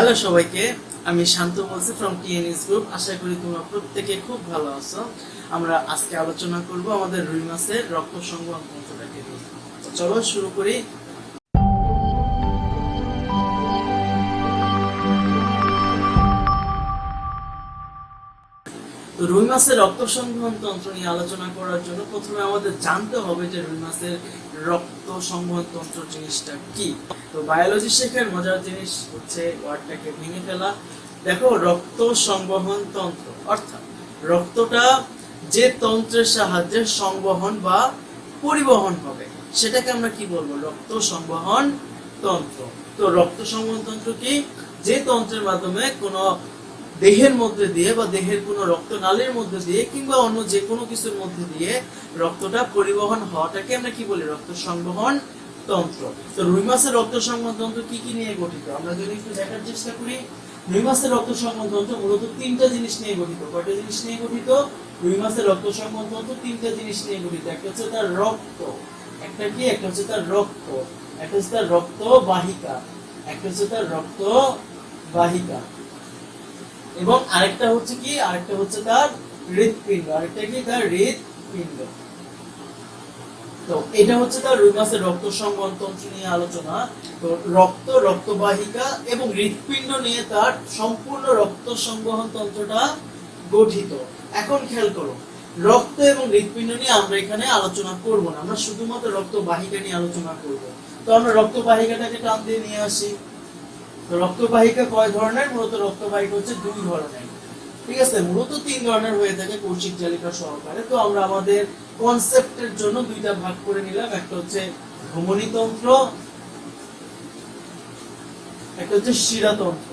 Hello সবাইকে, আমি শান্ত বলছি ফ্রম টিএনএস গ্রুপ। আশা করি তোমরা প্রত্যেকে খুব ভালো আছো। আমরা আজকে আলোচনা করব আমাদের রুই মাছের রক্ত সংবহন তন্ত্রটাকে নিয়ে। তো চলো শুরু করি। তো রুই মাছের রক্ত সংবহন তন্ত্র নিয়ে আলোচনা করার জন্য প্রথমে আমাদের জানতে হবে যে রুই মাছের রক্ত সংবহন তন্ত্র জিনিসটা কি। তো বায়োলজি শেখার মজার জিনিস হচ্ছে ওয়ার্ডটাকে ভেঙে ফেলা। দেখো, রক্ত সংবহন তন্ত্র অর্থাৎ রক্তটা যে তন্ত্রের সাহায্যে সংবহন বা পরিবহন হবে সেটাকে আমরা কি বলবো? রক্ত সংবহন তন্ত্র। তো রক্ত সংবহন তন্ত্র কি? যে তন্ত্রের মাধ্যমে কোনো দেহের মধ্যে দিয়ে বা দেহের কোনো রক্তনালীর মধ্যে দিয়ে কিংবা অন্য যে কোনো কিছুর মধ্যে দিয়ে রক্তটা পরিবহন হওয়াটাকে আমরা কি বলি? রক্ত সংবহন তন্ত্র। তো রুই মাছের রক্ত সংবহন তন্ত্র কি কি নিয়ে গঠিত আমরা যদি একটু দেখার চেষ্টা করি। রুই মাছের রক্ত সংবহন তন্ত্র মূলত তিনটা জিনিস নিয়ে গঠিত। কয়টা জিনিস নিয়ে গঠিত? রুই মাছের রক্ত সংবহন তন্ত্র তিনটা জিনিস নিয়ে গঠিত। একটা হচ্ছে তার রক্ত, একটা কি? একটা হচ্ছে তার রক্ত, একটা হচ্ছে তার রক্ত বাহিকা, একটা হচ্ছে তার রক্ত বাহিকা, এবং আরেকটা হচ্ছে কি? আরেকটা হচ্ছে তার হৃৎপিণ্ড। আরেকটা কি? তার হৃৎপিণ্ড। তো এটা হচ্ছে তার রুই মাছের রক্ত সংবহন তন্ত্র নিয়ে আলোচনা। তো রক্ত, রক্তবাহিকা এবং হৃৎপিণ্ড নিয়ে তার সম্পূর্ণ রক্ত সংবহন তন্ত্রটা গঠিত। এখন খেয়াল করো, রক্ত এবং হৃৎপিণ্ড নিয়ে আমরা এখানে আলোচনা করব না, আমরা শুধুমাত্র রক্তবাহিকা নিয়ে আলোচনা করব। তো আমরা রক্তবাহিকাটাকে টান দিয়ে নিয়ে আসি। তো রক্তবাহিকা কয় ধরনের? মূলত রক্তবাহিকা হচ্ছে দুই ধরনের, ঠিক আছে? মূলত তিন ধরনের হয়ে থাকে কৌশিক জালিকা সহকারে। তো আমরা আমাদের কনসেপ্টের জন্য দুইটা ভাগ করে নিলাম। একটা হচ্ছে ধমনীতন্ত্র, একটা হচ্ছে শিরাতন্ত্র।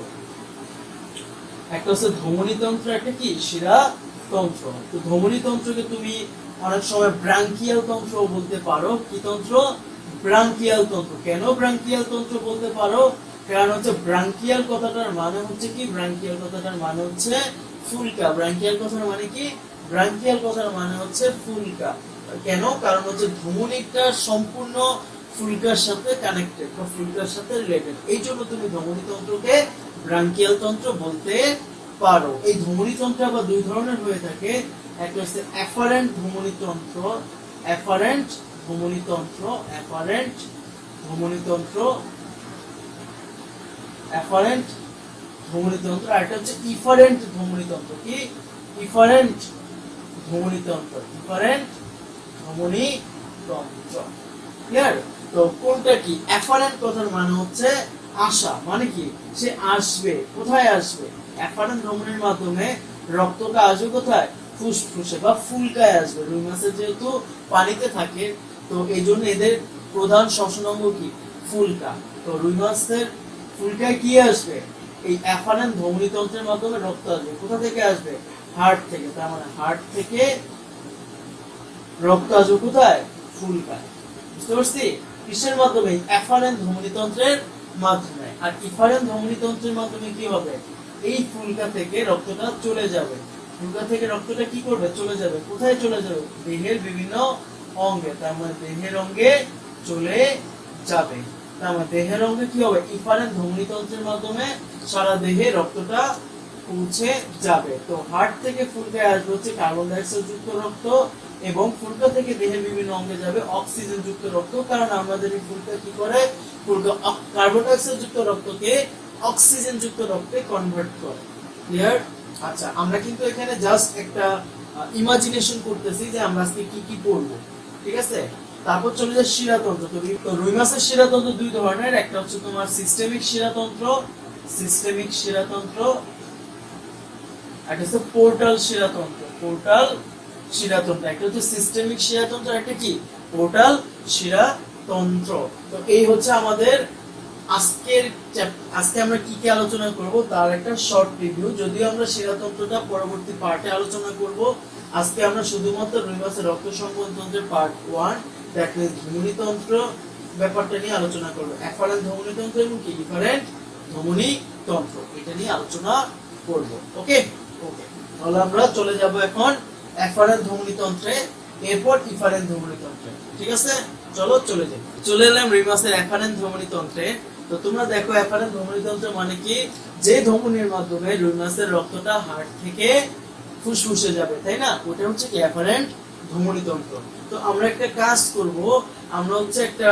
একটা হচ্ছে ধমনীতন্ত্র, একটা কি? শিরাতন্ত্র। তো ধমনীতন্ত্রকে তুমি অনেক সময় ব্রাঙ্কিয়াল তন্ত্র বলতে পারো। কি তন্ত্র? ব্রাঙ্কিয়াল তন্ত্র। কেন ব্রাঙ্কিয়াল তন্ত্র বলতে পারো? কারণ হচ্ছে ব্রাঙ্কিয়াল কথাটার মানে হচ্ছে কি? ব্রাঙ্কিয়াল কথাটার মানে হচ্ছে ফুলকা। ব্রাঙ্কিয়াল কথার মানে কি? ব্রাঙ্কিয়াল কথার মানে হচ্ছে ফুলকা। কেন? কারণ হচ্ছে ধমনীটা সম্পূর্ণ ফুলকার সাথে কানেক্টেড বা ফুলকার সাথে রিলেটেড। এই জন্য তুমি ধমনীতন্ত্রকে ব্রাঙ্কিয়াল তন্ত্র বলতে পারো। এই ধমনীতন্ত্র আবার দুই ধরনের হয়ে থাকে। একটা হচ্ছে অ্যাফারেন্ট ধমনীতন্ত্র, অ্যাফারেন্ট ধমনীতন্ত্র, অ্যাফারেন্ট ধমনীতন্ত্র, অ্যাফারেন্ট ধমনীতন্ত্র। আর একটা হচ্ছে ইফারেন্ট ধমনীতন্ত্র। কি? ইফারেন্ট ধমনীতন্ত্র, ইফারেন্ট ধমনীতন্ত্র। ক্লিয়ার? তো কোনটা কি? অ্যাফারেন্ট কথার মানে হচ্ছে আসা, মানে কি? সে আসবে। কোথায় আসবে? অ্যাফারেন্ট ধমনীর মাধ্যমে রক্তটা আসবে কোথায়? ফুসফুসে বা ফুলকায় আসবে। রুই মাছের যেহেতু পানিতে থাকে, তো এই জন্য এদের প্রধান শ্বসন অঙ্গ কি? ফুলকা। তো রুই মাছের ফুলকায় কি আসবে? এই অ্যাফারেন্ট ধমনীতন্ত্রের মাধ্যমে রক্ত আসবে। কোথা থেকে আসবে? হার্ট থেকে। তার মানে হার্ট থেকে রক্ত আসবে কোথায়? ফুলকায়। বুঝতে পারছি? কিসের মাধ্যমে? অ্যাফারেন্ট ধমনীতন্ত্রের মাধ্যমে। আর ইফারেন্ট ধমনীতন্ত্রের মাধ্যমে কি হবে? এই ফুলকা থেকে রক্তটা চলে যাবে। ফুলকা থেকে রক্তটা কি করবে? চলে যাবে। কোথায় চলে যাবে? দেহের বিভিন্ন অঙ্গে। তার মানে দেহের অঙ্গে চলে যাবে। তার মানে দেহের অঙ্গে কি হবে? ইফারেন্ট ধমনীতন্ত্রের মাধ্যমে সারা দেহে রক্তটা পৌঁছে যাবে। তো হার্ট থেকে ফুলকায় আসবে হচ্ছে কার্বন ডাই অক্সাইড যুক্ত রক্ত, এবং ফুলকা থেকে দেহের বিভিন্ন অঙ্গে যাবে অক্সিজেন যুক্ত রক্ত। কারণ আমাদের এই ফুলকা কি করে? ফুলকা কার্বন ডাই অক্সাইড যুক্ত রক্তকে অক্সিজেন যুক্ত রক্তে কনভার্ট করে। ক্লিয়ার? আচ্ছা, আমরা কিন্তু এখানে জাস্ট একটা ইমাজিনেশন করতেছি যে আমরা আজকে কি কি পড়ব, ঠিক আছে? তারপর চলে যায় শিরাতন্ত্র। তো রুই মাছের শিরাতন্ত্র দুই ধরনের। একটা হচ্ছে তোমার সিস্টেমিক শিরাতন্ত্র, সিস্টেমিক শিরাতন্ত্র, একটা হচ্ছে পোর্টাল শিরাতন্ত্র, পোর্টাল শিরাতন্ত্র। একটা হচ্ছে সিস্টেমিক শিরাতন্ত্র, একটা কি? পোর্টাল শিরাতন্ত্র। তো এই হচ্ছে আমাদের আজকে আমরা কি কি আলোচনা করব তার একটা শর্ট রিভিউ। যদিও আমরা শিরাতন্ত্রটা পরবর্তী পার্টে আলোচনা করব, আজকে আমরা শুধুমাত্র রুই মাছের রক্ত সংবহন তন্ত্রের পার্ট 1 দ্যাট মিন্স ধমনীতন্ত্র ব্যাপারটা নিয়ে আলোচনা করব। অ্যাফারেন্ট ধমনীতন্ত্র এবং কি? ইফারেন্ট ধমনীতন্ত্র, এটা নিয়ে আলোচনা করব। ওকে ওকে, তাহলে আমরা চলে যাব এখন অ্যাফারেন্ট ধমনীতন্ত্রে, এরপর ইফারেন্ট ধমনীতন্ত্রে। ঠিক আছে, চলো চলে এলাম রুই মাছের অ্যাফারেন্ট ধমনীতন্ত্রে। তো তোমরা দেখো অ্যাফারেন্ট ধমনীতন্ত্র মানে কি? যে ধমনীর মাধ্যমে রুই মাছের রক্তটা হার্ট থেকে ফুসফুসে যাবে, তাই না? ওটা হচ্ছে কি অ্যাফারেন্ট ধমনীতন্ত্র। তো আমরা একটা কাজ করব, আমরা হচ্ছে একটা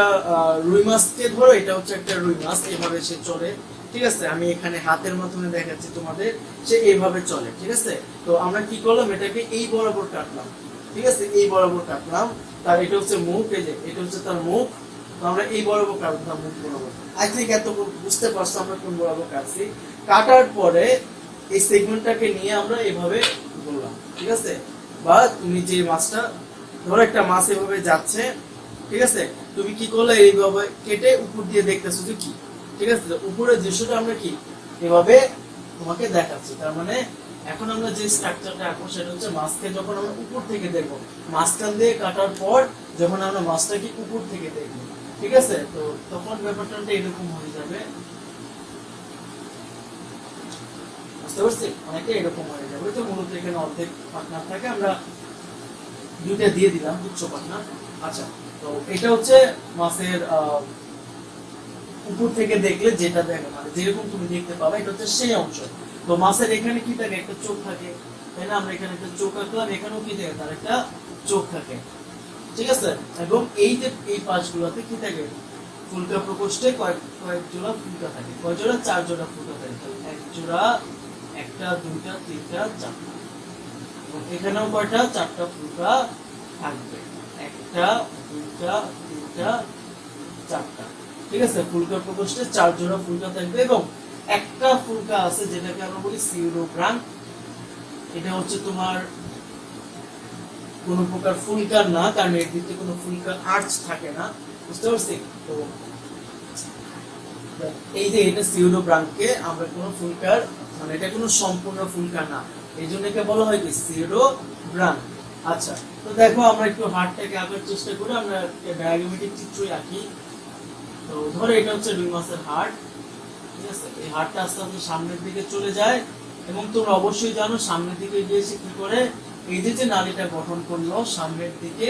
রুই মাছকে ধরো, এটা হচ্ছে একটা রুই মাছ, এভাবে সে চলে, ঠিক আছে? আমি এখানে হাতের মাধ্যমে দেখাচ্ছি তোমাদের, সে এইভাবে চলে, ঠিক আছে? তো আমরা কি করলাম, এটাকে এই বরাবর কাটলাম, ঠিক আছে? এই বরাবর কাটলাম, তার এটা হচ্ছে মুখ, এই যে এটা হচ্ছে তার মুখ, তো আমরা এই বরাবর কাটলাম মুখ বরাবর। আই থিঙ্ক এত বুঝতে পারছো আমরা কোন বরাবর কাটছি। কাটার পরে এই সেগমেন্টটাকে নিয়ে আমরা এভাবে বললাম, ঠিক আছে? বা তুমি যে মাছটা ধরো, একটা মাছ এভাবে যাচ্ছে, ঠিক আছে? তুমি কি করলে, এইভাবে কেটে উপর দিয়ে দেখতেছো যে কি, ঠিক আছে? উপরের দৃশ্যটা আমরা কি এভাবে তোমাকে দেখাচ্ছি। তার মানে এখন আমরা যে স্ট্রাকচারটা আঁকবো সেটা হচ্ছে মাছকে যখন আমরা উপর থেকে দেখবো, মাঝখান দিয়ে কাটার পর যখন আমরা মাছটাকে উপর থেকে দেখবো, ঠিক আছে? তো তখন ব্যাপারটা এরকম হয়ে যাবে, বুঝতে পারছি? অনেকটা এরকম হয়ে যাবে। তো মূলত এখানে অর্ধেক পার্টনার থাকে, আমরা দুইটা দিয়ে দিলাম উচ্চ পার্টনার। আচ্ছা, তো এটা হচ্ছে মাছের উপর থেকে দেখলে যেটা দেখো, মানে যেরকম তুমি দেখতে পাবে, এটা হচ্ছে সেই অংশ। তো মাছের এখানে কি থাকে, একটা চোখ থাকে, তাই না? আমরা এখানে একটা চোখ আঁকলাম, এখানেও কি থাকে, তার একটা চোখ থাকে, ঠিক আছে? এবং এই যে এই পাশগুলোতে কি থাকে, ফুলকা প্রকোষ্ঠে কয়েক জোড়া ফুলকা থাকে। কয় জোড়া? 4 জোড়া ফুলকা থাকে। এক জোড়া, একটা, দুইটা, তিনটা, চারটা। এখানেও কয়টা? 4টা ফুলকা থাকবে। একটা, দুইটা, তিনটা, চারটা, ঠিক আছে? ফুলকা প্রকোষ্ঠে 4 জোড়া ফুলকা থাকবে এবং একটা ফুলকা আছে যেটাকে আমরা বলি সিউডোব্রাঙ্ক। এটা হচ্ছে তোমার কোন প্রকার ফুলকার না, কারণ এর ভিতরে কোনো ফুলকার আর্চ থাকে না, বুঝতে পারছি? তো এই যে এটা সিউডোব্রাঙ্ককে আমরা কোনো ফুলকার, মানে এটা কোনো সম্পূর্ণ ফুলকার না, এই জন্য একে বলা হয় কি সিউডোব্রাঙ্ক। আচ্ছা, তো দেখো আমরা একটু হার্টটাকে আঁকার চেষ্টা করি, আমরা ডায়াগ্রামেটিক চিত্রই আঁকি। তো ধরো এটা হচ্ছে রুই মাছের হার্ট, ঠিক আছে? এই হার্টটা আস্তে আস্তে সামনের দিকে চলে যায় এবং তোমরা অবশ্যই জানো সামনের দিকে গিয়েছে কি করে, এই যে নালীটা গঠন করলো সামনের দিকে,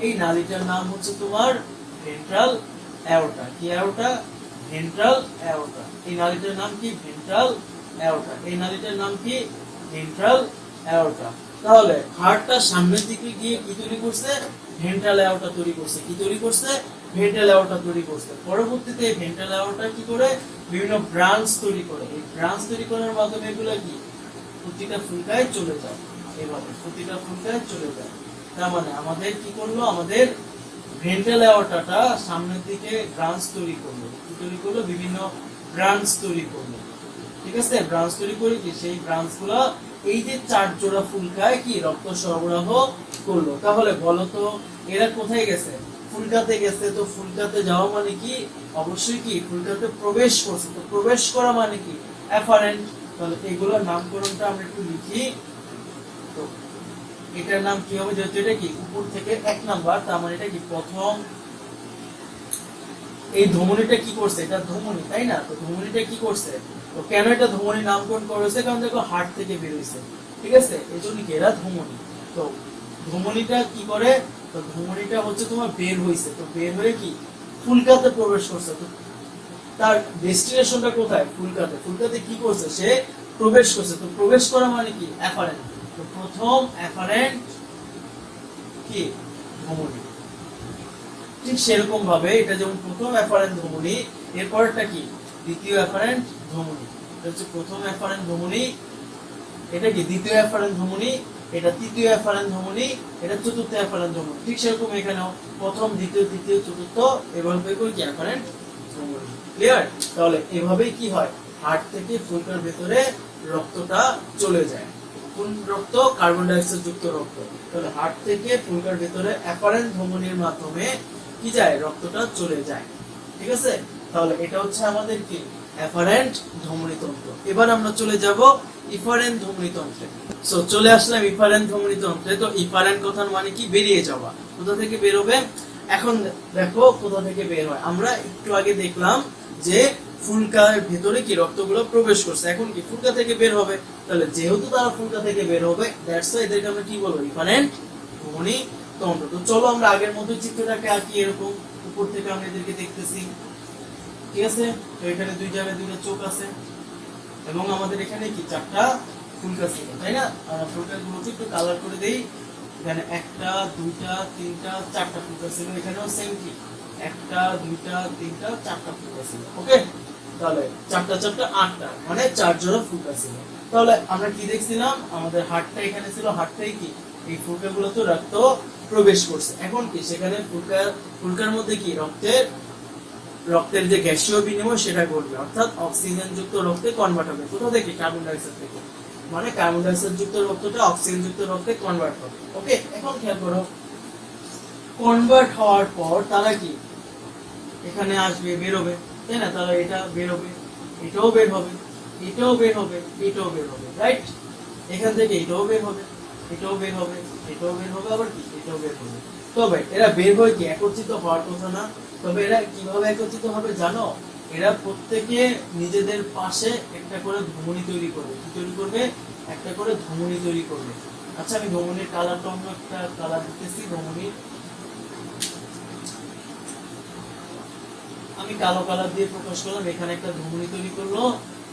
এই নালীটার নাম হচ্ছে তোমার ভেন্ট্রাল অ্যাওর্টা। কি অ্যাওর্টা? Ventral aorta. এই নালীটার নাম কি? Ventral aorta. এই নালীটার নাম কি? Ventral aorta. তাহলে হার্টটা সামনের দিকে গিয়ে কি তৈরি করছে? ভেন্ট্রাল অ্যাওর্টা তৈরি করছে। কি তৈরি করছে? ভেন্ট্রাল অ্যাওর্টা তৈরি করছে। পরবর্তীতে ভেন্ট্রাল অ্যাওর্টা কি করে? বিভিন্ন ব্রাঞ্চ তৈরি করে। এই ব্রাঞ্চ তৈরি করার মাধ্যমে এগুলো কি প্রতিটা ফুলকায় চলে যায়, এইভাবে প্রতিটা ফুলকায় চলে যায়। তার মানে আমাদের কি করলো, আমাদের ভেন্ট্রাল অ্যাওর্টাটা সামনের দিকে ব্রাঞ্চ তৈরি করলো। কি তৈরি করলো? বিভিন্ন ব্রাঞ্চ তৈরি করলো, ঠিক আছে? ব্রাঞ্চ তৈরি করে কি সেই ব্রাঞ্চগুলো এই যে 4 জোড়া ফুলকায় কি রক্ত সরবরাহ করলো। তাহলে বলো তো এরা কোথায় গেছে? ফুলকাতে গেছে। তো ফুলকাতে যাওয়া মানে কি? অবশ্যই কি ফুলকাতে প্রবেশ করছে। তো প্রবেশ করা মানে কি? অ্যাফারেন্ট। তাহলে এগুলোর নামকরণটা আমরা একটু লিখি। তো এটার নাম কি হবে? যেহেতু এটা কি উপর থেকে 1 নাম্বার, তার মানে এটা কি প্রথম। এই ধমনীটা কি করছে? এটা ধমনী, তাই না? তো ধমনীটা কি করছে? তো কেন এটা ধমনী নামকরণ করা হয়েছে? কারণ দেখো হার্ট থেকে বের হয়েছে, ঠিক আছে? এই জন্য কি এরা ধমনী। তো ধমনীটা কি করে? তো ধমনীটা হচ্ছে তোমার বের হয়েছে, তো বের হয়ে কি ফুলকাতে প্রবেশ করছে। তো তার ডেস্টিনেশনটা কোথায়? ফুলকাতে। ফুলকাতে কি করছে? সে প্রবেশ করছে। তো প্রবেশ করা মানে কি? অ্যাফারেন্ট। তো প্রথম অ্যাফারেন্ট কি ধমনী। ঠিক সেরকম ভাবে এটা যেমন প্রথম অ্যাফারেন্ট ধমনী, এরপরটা কি দ্বিতীয় অ্যাফারেন্ট ধমনী। এটা হচ্ছে প্রথম অ্যাফারেন্ট ধমনী, এটা কি দ্বিতীয় অ্যাফারেন্ট ধমনী, এটা তৃতীয় অ্যাফারেন্ট ধমনী, এটা চতুর্থ অ্যাফারেন্ট ধমনী। ঠিক সেরকম এখানেও প্রথম, দ্বিতীয়, তৃতীয়, চতুর্থ এভাবে করে কি অ্যাফারেন্ট ধমনী। ক্লিয়ার? তাহলে এভাবেই কি হয়, হার্ট থেকে ফুলকার ভেতরে রক্তটা চলে যায়। কোন রক্ত? কার্বন ডাই অক্সাইড যুক্ত রক্ত। তাহলে হার্ট থেকে ফুলকার ভেতরে অ্যাফারেন্ট ধমনীর মাধ্যমে কি যায়? রক্তটা চলে যায়, ঠিক আছে? তাহলে এটা হচ্ছে আমাদের কি অ্যাফারেন্ট ধমনীতন্ত্র। এবার আমরা চলে যাব ইফারেন্ট ধমনীতন্ত্রে। সো চলে আসলাম ইফারেন্ট ধমনীতন্ত্রে। তো ইফারেন্ট কথার মানে কি? বেরিয়ে যাওয়া। কোথা থেকে বের হবে? এখন দেখো কোথা থেকে বের হয়। আমরা একটু আগে দেখলাম যে ফুলকার ভেতরে কি রক্তগুলো প্রবেশ করছে, এখন কি ফুলকা থেকে বের হবে। তাহলে যেহেতু তারা ফুলকা থেকে বের হবে, দ্যাটস ওয়াই এদেরকে আমরা কি বলবো? ইফারেন্ট ধমনীতন্ত্র। তো চলো আমরা আগের মতো চিত্রটাকে আঁকি। এরকম উপর থেকে আমরা এদেরকে দেখতেছি, ঠিক আছে? তো এখানে দুই জায়গায় দুইটা চোখ আছে, এবং আমাদের এখানে কি চারটা ফুলকা ছিল, তাই না? আমরা ফুলকাগুলোকে একটু কালার করে দেই। এখানে একটা, দুইটা, তিনটা, চারটা ফুলকা ছিল। এখানেও সেম কি একটা, দুইটা, তিনটা, চারটা ফুলকা ছিল। ওকে, তাহলে চারটা চারটা আটটা, মানে 4 জোড়া ফুলকা ছিল। তাহলে আমরা কি দেখছিলাম, আমাদের হাড়টা এখানে ছিল, হাড়টাই কি এই ফুলকাগুলো তো রক্ত প্রবেশ করছে। এখন কি সেখানে ফুলকার মধ্যে কি রক্তের যে গ্যাসীয় বিনিময় সেটা ঘটবে, অর্থাৎ অক্সিজেন যুক্ত রক্তে কনভার্ট হবে। কোথা থেকে? কার্বন ডাই অক্সাইড থেকে। মানে কার্বন ডাই অক্সাইড যুক্ত রক্তটা অক্সিজেন যুক্ত রক্তে কনভার্ট হবে। ওকে, এখন খেয়াল করো, কনভার্ট হওয়ার পর তারা কি এখানে আসবে, বের হবে, তাই না? তাহলে এটা বের হবে, এটাও বের হবে, এটাও বের হবে, এটাও বের হবে, রাইট? এখান থেকে এটাও বের হবে, এটাও বের হবে, এটাও বের হবে, আবার কি এটাও বের হবে। তবে এরা বের হয়ে কি একত্রিত হওয়ার কথা না? তবে এরা কিভাবে একত্রিত হবে জানো? এরা প্রত্যেকে নিজেদের পাশে একটা করে ধমনী তৈরি করবে। কি তৈরি করবে? একটা করে ধমনী তৈরি করবে। আচ্ছা, আমি ধমনীর কালারটা অন্য একটা কালার দিতেছি। ধমনীর আমি কালো কালার দিয়ে প্রকাশ করলাম। এখানে একটা ধমনী তৈরি করলো,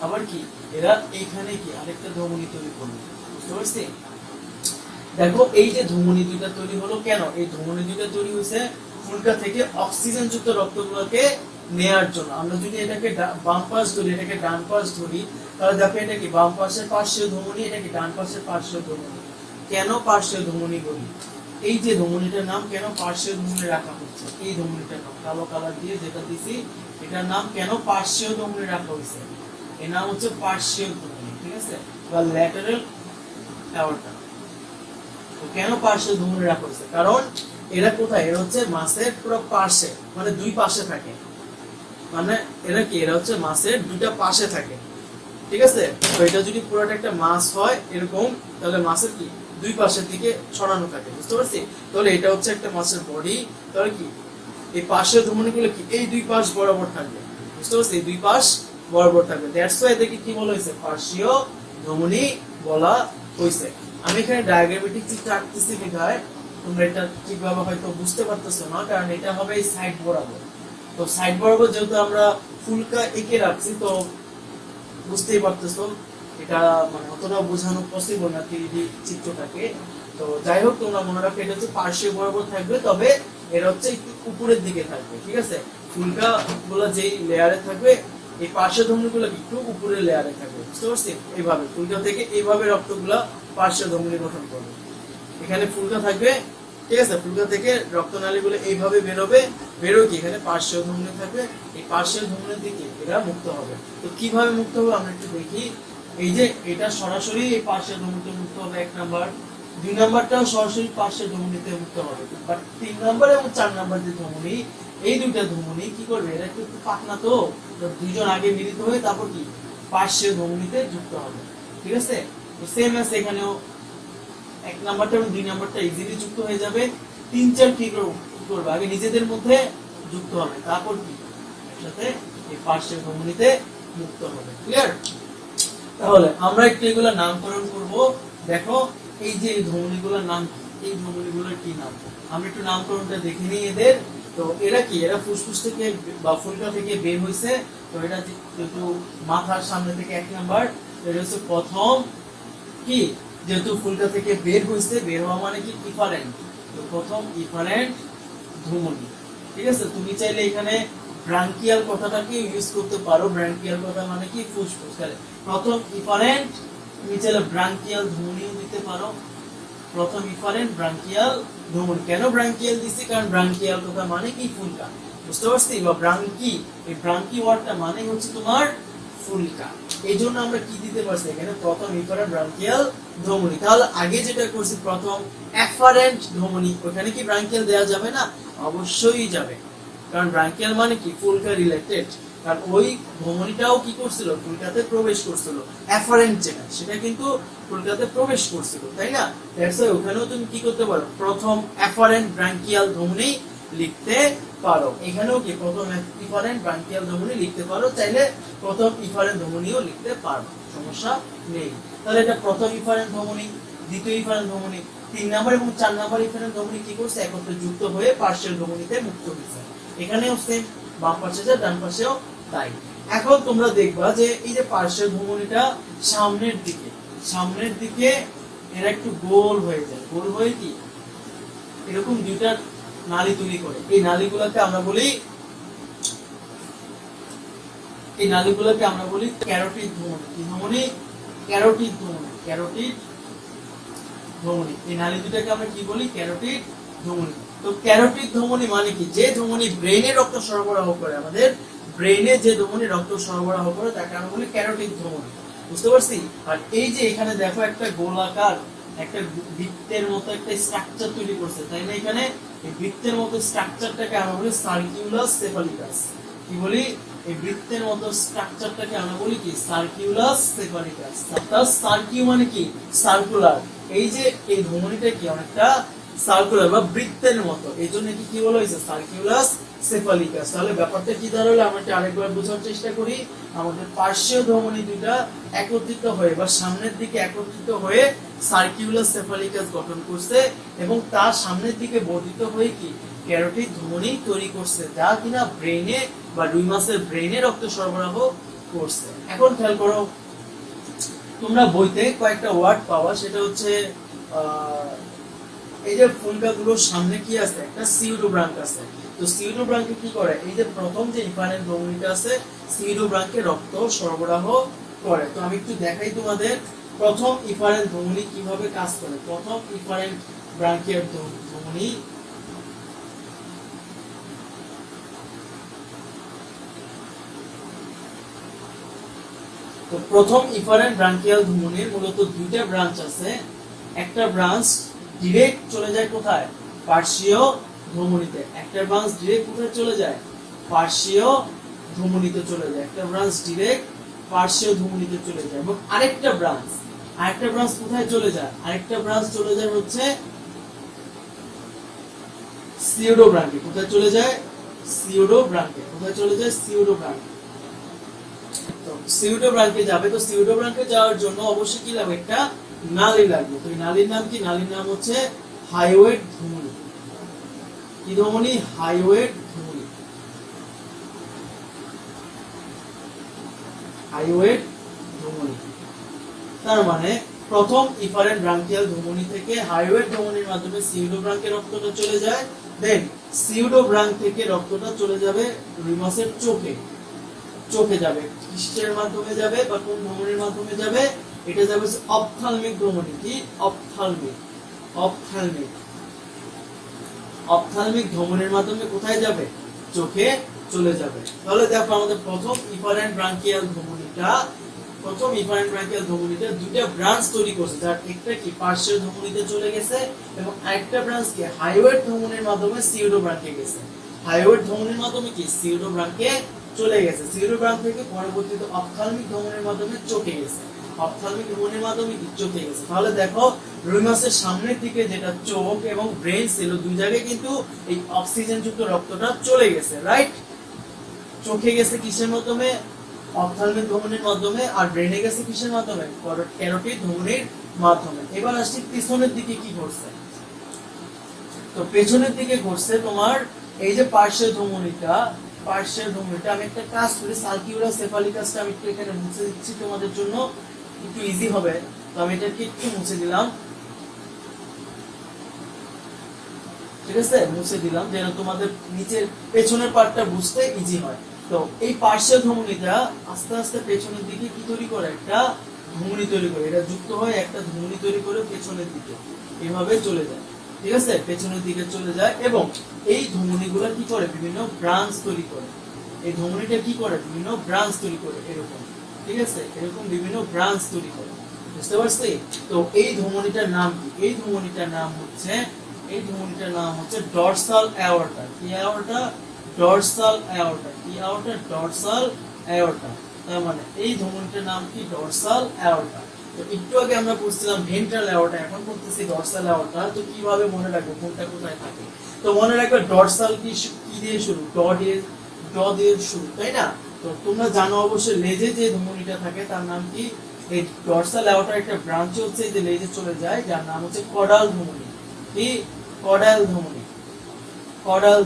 আবার কি এরা এইখানে কি আরেকটা ধমনী তৈরি করলো। বুঝতে পারছি? দেখো, এই যে ধমনী দুইটা তৈরি হলো, কেন এই ধমনী দুইটা তৈরি হয়েছে? ফুলকা থেকে অক্সিজেন যুক্ত রক্তগুলোকে নেয়ার জন্য। আমরা যদি এটাকে বাম পাশ ধরি, এটাকে ডান পাশ ধরি, তাহলে দেখো এটা কি বাম পাশের পার্শ্বীয় ধমনী, এটা কি ডান পাশের পার্শ্বীয় ধমনী। কেন পার্শ্বীয় ধমনী বলি? এই যে ধমনীটার নাম কেন পার্শ্বীয় ধমনী রাখা হচ্ছে? এই ধমনীটার নাম কালো কালার দিয়ে যেটা দিছি, এটার নাম কেন পার্শ্বীয় ধমনী রাখা হয়েছে? এর নাম হচ্ছে পার্শ্বীয় ধমনী, ঠিক আছে, বা ল্যাটারাল অ্যাওর্টা। কেন পার্শ্বীয় ধমনী রাখা হয়েছে? কারণ এরা কোথায়? এরা হচ্ছে মাসের পুরো পাশে, মানে দুই পাশে থাকে। মানে এরা কি? এরা হচ্ছে মাসের দুইটা পাশে থাকে, ঠিক আছে? তো এটা যদি পুরোটা একটা মাস হয় এরকম, তাহলে মাসের কি দুই পাশের দিকে ছড়ানো থাকে। বুঝতে পারছি? তাহলে এটা হচ্ছে একটা মাসের বডি। তাহলে কি এই পাশের ধমনীগুলো কি এই দুই পাশ বরাবর থাকবে। বুঝতে পারছি? এই দুই পাশ বরাবর থাকবে। দ্যাটস ওয়াই এদেরকে কি বলা হয়েছে? পার্শ্বীয় ধমনী বলা হয়েছে। আমি এখানে ডায়াগ্রামেটিক চিত্র আঁকতেছি বিধায় তোমরা এটা ঠিকভাবে হয়তো বুঝতে পারতেছো না, কারণ এটা হবে এই সাইড বরাবর। তো সাইড বরাবর যেহেতু আমরা ফুলকা এঁকে রাখছি, তো বুঝতেই পারতেছো এটা মানে অতটা বোঝানো পসিবল না 3D চিত্রটাকে। তো যাই হোক, তোমরা মনে রাখো এটা হচ্ছে পার্শ্বীয় বরাবর থাকবে, তবে এটা হচ্ছে একটু উপরের দিকে থাকবে, ঠিক আছে? ফুলকা গুলো যেই লেয়ারে থাকবে, এই পার্শ্বীয় ধমনীগুলো একটু উপরের লেয়ারে থাকবে। বুঝতে পারছি? এইভাবে ফুলকা থেকে এইভাবে রক্তগুলা পার্শ্বীয় ধমনী গঠন করবে। এখানে ফুলকা থাকবে, ঠিক আছে? ফুলকা থেকে রক্তনালীগুলো এইভাবে বেরোবে, বেরোয় কি এখানে পার্শ্বীয় ধমনী থাকবে। এই পার্শ্বীয় ধমনীর দিকে এরা মুক্ত হবে। তো কিভাবে মুক্ত হবে আমরা একটু দেখি। এই যে এটা সরাসরি এই পার্শ্বীয় ধমনীতে মুক্ত হবে, 1 নাম্বার। 2 নাম্বারটাও সরাসরি পার্শ্বীয় ধমনীতে মুক্ত হবে। বাট 3 নাম্বার এবং 4 নাম্বার যে ধমনী, এই দুইটা ধমনী কি করবে? এরা একটু পাতলা, তো দুইজন আগে মিলিত হয়ে তারপর কি পার্শ্বীয় ধমনীতে যুক্ত হবে, ঠিক আছে? তো সেম আছে এখানেও, 1 নাম্বারটা এবং 2 নাম্বারটা ইজিলি যুক্ত হয়ে যাবে। 3, 4 কি করবে? আগে নিজেদের মধ্যে যুক্ত হবে, তারপর কি একসাথে এই পার্শ্বীয় ধমনীতে মুক্ত হবে। ক্লিয়ার? তাহলে আমরা একটু এগুলো নামকরণ করব। দেখো, এই যে ধমনীগুলোর নাম, এই ধমনীগুলোর কি নাম? আমরা একটু নামকরণটা দেখে নিই এদের। তো এরা কি? এরা ফুসফুস থেকে বা ফুলকা থেকে বের হইছে। তো এটা যেহেতু মাথার সামনে থেকে 1 নাম্বার, এটা হচ্ছে প্রথম কি, যেহেতু ফুলকা থেকে বের হইছে, বের হওয়া মানে কি ইফারেন্ট। তো প্রথম ইফারেন্ট ধমনী, ঠিক আছে? তুমি চাইলে এখানে ব্রাঙ্কিয়াল কথাটাকে ইউজ করতে পারো। ব্রাঙ্কিয়াল কথা মানে কি ফুসফুস। তাহলে প্রথম ইফারেন্ট, তুমি চাইলে ব্রাঙ্কিয়াল ধমনীও দিতে পারো। প্রথম ইফারেন্ট ব্রাঙ্কিয়াল ধমনী। কেন ব্রাঙ্কিয়াল দিছি? কারণ ব্রাঙ্কিয়াল কথা মানে কি ফুলকা। বুঝতে পারছি? বা ব্রাঙ্কি, এই ব্রাঙ্কি ওয়ার্ডটা মানে হচ্ছে তোমার ফুলকা। এই জন্য আমরা কি দিতে পারছি এখানে? প্রথম ইফারেন্ট ব্রাঙ্কিয়াল ধমনী। তাহলে আগে যেটা করছি প্রথম এফারেন্ট ধমনী, ওখানে কি ব্রাঙ্কিয়াল দেওয়া যাবে না? অবশ্যই যাবে, কারণ ব্রাঙ্কিয়াল মানে কি ফুলকা রিলেটেড। কারণ ওই ধমনীটাও কি করছিল? ফুলকাতে প্রবেশ করছিল। এফারেন্ট যেটা, সেটা কিন্তু ফুলকাতে প্রবেশ করছিল, তাই না? দ্যাটস ওয়াই ওখানেও তুমি কি করতে পারো? প্রথম এফারেন্ট ব্রাঙ্কিয়াল ধমনী লিখতে পারো। এখানেও কি প্রথম ইফারেন্ট ব্রাঙ্কিয়াল ধমনী লিখতে পারো, চাইলে প্রথম ইফারেন্ট ধমনীও লিখতে পারো, সমস্যা নেই। তাহলে এটা প্রথম ইফারেন্ট ধমনী, দ্বিতীয় ইফারেন্ট ধমনী, 3 নাম্বার এবং 4 নাম্বার ইফারেন্ট ধমনী কি করছে? একত্রে যুক্ত হয়ে পার্শ্বীয় ধমনীতে মুক্ত হয়েছে। এখানেও সেম, বাম পাশে যা ডান পাশেও তাই। এখন তোমরা দেখবা যে এই যে পার্শ্ব ধমনীটা সামনের দিকে এরা একটু গোল হয়ে যায়, গোল হয়ে কি এরকম দুইটা নালী তৈরি করে। এই নালীগুলোকে আমরা বলি ক্যারোটিড ধমনী। কি ধমনী? ক্যারোটিড ধমনী। ক্যারোটিড ধমনী, এই নালী দুটাকে আমরা কি বলি? ক্যারোটিড ধমনী। তো ক্যারোটিড ধমনী মানে কি? যে ধমনী ব্রেনে রক্ত সরবরাহ করে, আমাদের ব্রেনে যে ধমনী রক্ত সরবরাহ করে তাকে আমরা বলি ক্যারোটিড ধমনী। বুঝতে পারছি? আর এই যে এখানে দেখো একটা গোলাকার একটা বৃত্তের মতো একটা স্ট্রাকচার তৈরি করছে, তাই না? এখানে এই বৃত্তের মতো স্ট্রাকচারটাকে আমরা বলি সার্কিউলাস সেফালিকাস। কি বলি? এই বৃত্তের মতো স্ট্রাকচারটাকে আমরা বলি কি? সার্কিউলাস সেফালিকাস। তার সার্কিউ মানে কি? সার্কুলার। এই যে এই ধমনীটা কি অনেকটা সার্কুলার বা বৃত্তের মতো, এইজন্য কি বলা হয়েছে? সার্কিউলাস সেফালিকাস। তাহলে ব্যাপারটা কি দাঁড়ালো? আমরা আরেকবার বোঝার চেষ্টা করি। আমাদের পার্শ্বীয় ধমনী দুটো একত্রিত হয়ে বা সামনের দিকে একত্রিত হয়ে সার্কিউলাস সেফালিকাস গঠন করছে এবং তার সামনের দিকে বর্ধিত হয়ে কি ক্যারোটিড ধমনী তৈরি করছে, যা কিনা ব্রেনে বা রুই মাছের ব্রেনে রক্ত সরবরাহ করছে। এখন খেয়াল করো, তোমরা বইতে কয়েকটা ওয়ার্ড পাওয়া, সেটা হচ্ছে এই যে ফুলকাগুলোর সামনে কি আছে? একটা সিউডোব্রাঙ্ক আছে। তো সিউডোব্রাঙ্কে কি করে? এই যে প্রথম যে ইফারেন্ট ধমনীটা আছে, সিউডোব্রাঙ্কে রক্ত সরবরাহ করে। তো আমি একটু দেখাই তোমাদের প্রথম ইফারেন্ট ধমনী কিভাবে কাজ করে। প্রথম ইফারেন্ট ব্রাঙ্কিয়াল ধমনী তো প্রথম ইফারেন্ট ব্রাঙ্কিয়াল ধমনীর মূলত দুইটা ব্রাঞ্চ আছে। একটা ব্রাঞ্চ ডিরেক্ট চলে যায় কোথায়? পার্শ্বীয় ধমনীতে। একটা ব্রাঞ্চ ডিরেক্ট কোথায় চলে যায়? পার্শ্বীয় ধমনীতে চলে যায়। একটা ব্রাঞ্চ ডিরেক্ট পার্শ্বীয় ধমনীতে চলে যায়। এবং আরেকটা ব্রাঞ্চ কোথায় চলে যায়? আরেকটা ব্রাঞ্চ চলে যায় হচ্ছে সিউডোব্রাঙ্কে। কোথায় চলে যায়? সিউডোব্রাঙ্কে। কোথায় চলে যায়? সিউডোব্রাঙ্কে। তো সিউডোব্রাঙ্কে যাবে। তো সিউডোব্রাঙ্কে যাওয়ার জন্য অবশ্যই কি লাগবে? একটা নালী লাগবে। তো এই নালীর নাম কি? নালীর নাম হচ্ছে হাইওয়েড ধমনী। কি ধমনী? হাইওয়েড ধমনী। হাইওয়েড ধমনী। তার মানে প্রথম ইফারেন্ট ব্রাঙ্কিয়াল ধমনী থেকে হাইওয়েড ধমনীর মাধ্যমে সিউডোব্রাঙ্কে রক্তটা চলে যায়। দেন সিউডোব্রাঙ্ক থেকে রক্তটা চলে যাবে রুই মাছের চোখে যাবে। কিসের মাধ্যমে যাবে বা কোন ধমনীর মাধ্যমে যাবে? এটা যাবে অপথ্যালমিক ধমনী। কি? অপথ্যালমিক ধমনীর মাধ্যমে কোথায় যাবে? চোখে চলে যাবে। তাহলে দেখো আমাদের প্রথম ইফারেন্ট ব্রাঙ্কিয়াল ধমনীটা দুইটা ব্রাঞ্চ তৈরি করছে, যার একটা কি পার্শ্বীয় ধমনীতে চলে গেছে এবং আরেকটা ব্রাঞ্চ কি হাইওয়েড ধমনীর মাধ্যমে সিউডোব্রাঙ্কে গেছে। হাইওয়েড ধমনীর মাধ্যমে কি সিউডোব্রাঙ্কে চলে গেছে। সিউডোব্রাঙ্ক থেকে পরবর্তীতে অপথ্যালমিক ধমনীর মাধ্যমে চোখে গেছে। তাহলে দেখো রুই মাছের সামনের দিকে যেটা চোখ এবং ব্রেন ছিল, দুই জায়গায় কিন্তু এই অক্সিজেন যুক্ত রক্তটা চলে গেছে, রাইট? চোখে গেছে কিসের মাধ্যমে? অপথ্যালমিক ধমনীর মাধ্যমে। আর ব্রেনে গেছে কিসের মাধ্যমে? ক্যারোটিড ধমনীর মাধ্যমে। এবার আসছি পিছনের দিকে কি ঘটছে। তো পেছনের দিকে ঘটছে তোমার এই যে পার্শ্বীয় ধমনীটা আমি একটা কাজ করি, সার্কিউলার সেফালিকাসটা আমি একটু এখানে মুছে দিচ্ছি তোমাদের জন্য, একটু ইজি হবে। তো আমি এটাকে একটু মুছে দিলাম, ঠিক আছে? মুছে দিলাম যেন তোমাদের নিচের পেছনের পার্টটা বুঝতে ইজি হয়। তো এই পার্শ্বীয় ধমনীটা আস্তে আস্তে পেছনের দিকে কি তৈরি করে? একটা ধমনী তৈরি করে। এটা যুক্ত হয় একটা ধমনী তৈরি করে পেছনের দিকে এভাবে চলে যায়, ঠিক আছে? পেছনের দিকে চলে যায় এবং এই ধমনীগুলো কি করে? বিভিন্ন ব্রাঞ্চ তৈরি করে। এই ধমনীটা কি করে? বিভিন্ন ব্রাঞ্চ তৈরি করে এরকম, ঠিক আছে? এরকম বিভিন্ন ব্রাঞ্চ তৈরি করে। বুঝতে পারছি? তো এই ধমনীটার নাম কি? এই ধমনীটার নাম হচ্ছে ডরসাল অ্যাওর্টা। কি অ্যাওর্টা? Dorsal aorta. কি অ্যাওর্টা? Dorsal aorta. তার মানে এই ধমনীটার নাম কি? Dorsal aorta. তো একটু আগে আমরা পড়ছিলাম ভেন্ট্রাল অ্যাওর্টা, এখন পড়তেছি ডরসাল অ্যাওর্টা। তো কিভাবে মনে রাখবো কোনটা কোথায় থাকে? তো মনে রাখবে ডরসাল কি দিয়ে শুরু? ড দিয়ে শুরু, তাই না? তো তোমরা জানো অবশ্যই লেজে যে ধমনীটা থাকে তার নাম কি? এই ডরসাল অ্যাওর্টার একটা ব্রাঞ্চ হচ্ছে যে লেজে চলে যায়, যার নাম হচ্ছে কডাল ধমনী। কি? কডাল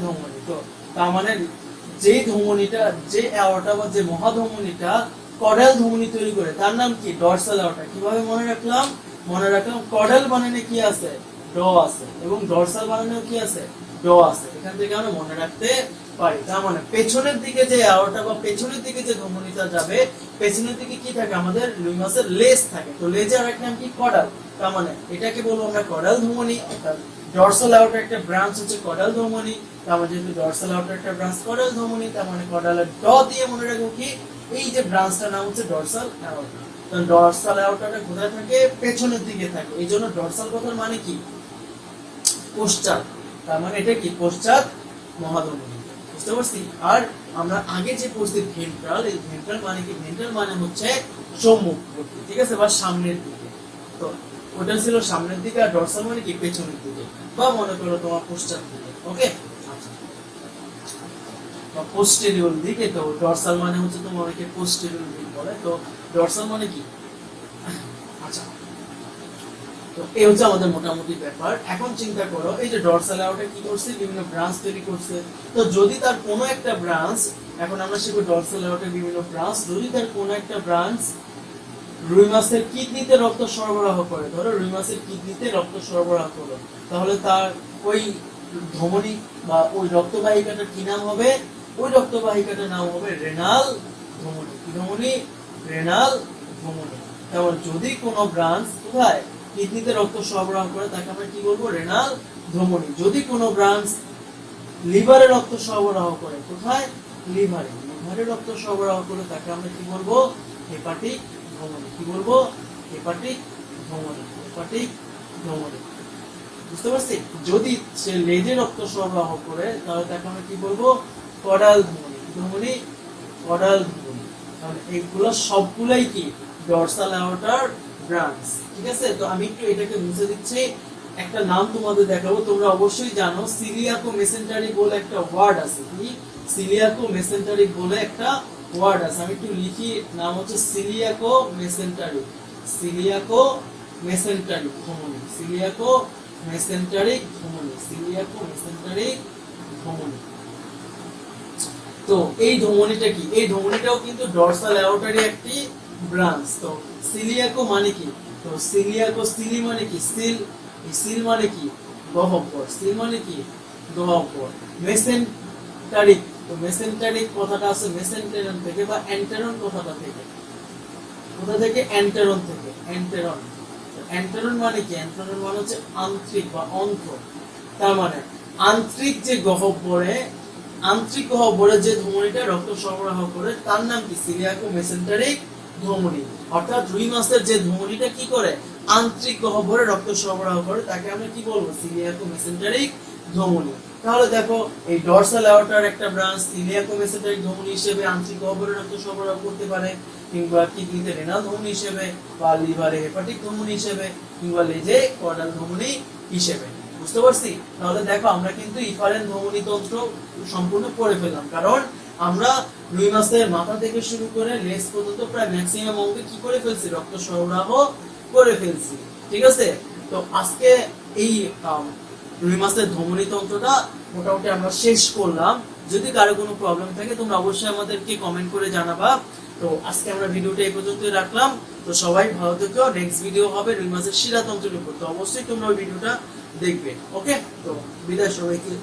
ধমনী। তো তার মানে যে ধমনীটা, যে অ্যাওর্টা বা যে মহাধমনীটা কর্ডাল ধমনী তৈরি করে তার নাম কি? Dorsal aorta. কিভাবে মনে রাখলাম? মনে রাখলাম কর্ডাল বানানে কি আছে? ড আছে, এবং ডরসাল বানানেও কি আছে? ড আছে। এখান থেকে আমরা মনে রাখতে পারি। তার মানে পেছনের দিকে যে অ্যাওর্টা বা পেছনের দিকে যে ধমনীটা যাবে, পেছনের দিকে কি থাকে? আমাদের রুই মাছের লেজ থাকে। তো লেজের আরেক নাম কি? কর্ডাল। তার মানে এটাকে বলবো আমরা কর্ডাল ধমনী। অর্থাৎ ডরসাল অ্যাওর্টার একটা ব্রাঞ্চ হচ্ছে কর্ডাল ধমনী। তার মানে যেহেতু ডরসাল অ্যাওর্টার একটা ব্রাঞ্চ কর্ডাল ধমনী, তার মানে কর্ডালের ড দিয়ে মনে রাখবো কি? এই যে ব্রাঞ্চটার নাম হচ্ছে ডরসাল অ্যাওর্টা। তো ডরসাল অ্যাওর্টাটা কোথায় থাকে? পেছনের দিকে থাকে। এই জন্য ডরসাল কথার মানে কি? পশ্চাৎ। তার মানে এটা কি? পশ্চাৎ মহাধমনী। বুঝতে পারছি? আর আমরা আগে যে পড়ছি ভেন্ট্রাল, এই ভেন্ট্রাল মানে কি? ভেন্ট্রাল মানে হচ্ছে সম্মুখবর্তী, ঠিক আছে, বা সামনের দিকে। তো ওটা ছিল সামনের দিকে, আর ডরসাল মানে কি? পেছনের দিকে, বা মনে করো তোমার পশ্চাৎ দিকে। ওকে, আচ্ছা, বা পোস্টেরিয়র দিকে। তো ডরসাল মানে হচ্ছে তোমার অনেকে পোস্টেরিয়র দিক বলে। তো ডরসাল মানে কি? আচ্ছা, তো এই হচ্ছে আমাদের মোটামুটি ব্যাপার। এখন চিন্তা করো, এই যে ডরসাল অ্যাওর্টা কি করছে? বিভিন্ন ব্রাঞ্চ তৈরি করছে। তো যদি তার কোনো একটা ব্রাঞ্চ, এখন আমরা শিখবো ডরসাল অ্যাওর্টার বিভিন্ন ব্রাঞ্চ, যদি তার কোনো একটা ব্রাঞ্চ রুই মাছের কিডনিতে রক্ত সরবরাহ করে, ধরো রুই মাছের কিডনিতে রক্ত সরবরাহ করলো, তাহলে তার ওই ধমনী বা ওই রক্তবাহিকাটার কি নাম হবে? ওই রক্তবাহিকাটার নাম হবে রেনাল ধমনী। কি ধমনী? রেনাল ধমনী। যেমন যদি কোনো ব্রাঞ্চ কোথায়? কিডনিতে রক্ত সরবরাহ করে, তাকে আমরা কি বলবো? রেনাল ধমনী। যদি কোনো ব্রাঞ্চ লিভারে রক্ত সরবরাহ করে, কোথায়? লিভারে। লিভারে রক্ত সরবরাহ করে, তাকে আমরা কি বলবো? হেপাটিক ধমনী। কি বলবো? হেপাটিক ধমনী। হেপাটিক ধমনী। বুঝতে পারছি? যদি সে লেজে রক্ত সরবরাহ করে, তাহলে তাকে আমরা কি বলবো? কর্ডাল ধমনী। কি ধমনী? কর্ডাল ধমনী। তাহলে এগুলো সবগুলাই কি? ডরসাল অ্যাওর্টার ব্রাঞ্চ। ঠিক আছে? তো আমি একটু এটাকে মুছে দিচ্ছি। একটা নাম তোমাদের দেখাবো, তোমরা অবশ্যই জানো সিলিয়াকো মেসেন্টারি বলে একটা ওয়ার্ড আছে। কি? সিলিয়াকো মেসেন্টারি বলে একটা ওয়ার্ড আছে। আমি একটু লিখি, নাম হচ্ছে সিলিয়াকো মেসেন্টারি। সিলিয়াকো মেসেন্টারি ধমনী। সিলিয়াকো মেসেন্টারিক ধমনী। সিলিয়াকো মেসেন্টারিক ধমনী। তো এই ধমনীটা কি? এই ধমনীটাও কিন্তু ডরসাল অ্যাওর্টারই একটি ব্রাঞ্চ। তো সিলিয়াকো মানে কি? তো সিলিয়াকো, সিলি মানে কি? সিল। এই সিল মানে কি? গহ্বর। সিল মানে কি? গহ্বর। মেসেন্টারিক, তো মেসেন্টারিক কথাটা আছে মেসেন্টেরন থেকে, বা অ্যান্টেরন কথাটা থেকে। কোথা থেকে? অ্যান্টেরন থেকে। অ্যান্টেরন। অ্যান্টেরন মানে কি? অ্যান্টেরন মানে হচ্ছে আন্তরিক বা অন্ত্র। তার মানে আন্তরিক যে গহ্বরে, আন্তরিক গহ্বরে যে ধমনীটা রক্ত সরবরাহ করে, তার নাম কি? সিলিয়াকো মেসেন্টারিক ধমনী। অর্থাৎ রুই মাছের যে ধমনীটা কি করে? আন্তরিক গহ্বরে রক্ত সরবরাহ করে, তাকে আমরা কি বলবো? সিলিয়াকো মেসেন্টারিক ধমনী। তাহলে দেখো, এই ডরসাল অ্যাওর্টার একটা ব্রাঞ্চ সিলিয়াকো মেসেন্টারিক ধমনী হিসেবে আন্তরিক গহ্বরে রক্ত সরবরাহ করতে পারে, কিংবা কিডনিতে রেনাল ধমনী হিসেবে, বা লিভারে হেপাটিক ধমনী হিসেবে, কিংবা লেজে কর্ডাল ধমনী হিসেবে। বুঝতে পারছি? তাহলে দেখো, আমরা কিন্তু ইফারেন্ট ধমনী তন্ত্র সম্পূর্ণ পড়ে ফেললাম, কারণ আমরা রুই মাছের মাথা থেকে শুরু করে লেজ পর্যন্ত প্রায় ম্যাক্সিমাম অঙ্কে কি করে ফেলছি? রক্ত সরবরাহ করে ফেলছি। ঠিক আছে? তো আজকে এই রুই মাছের ধমনী তন্ত্রটা মোটামুটি আমরা শেষ করলাম। যদি কারো কোনো প্রবলেম থাকে, তোমরা অবশ্যই আমাদেরকে কমেন্ট করে জানাবা। তো আজকে আমরা ভিডিওটা এই পর্যন্তই রাখলাম। তো সবাই ভালো থেকো। নেক্সট ভিডিও হবে রুই মাছের শিরাতন্ত্রের উপর। তো অবশ্যই তোমরা ওই ভিডিওটা দেখবে। ওকে, তো বিদায় সবাইকে।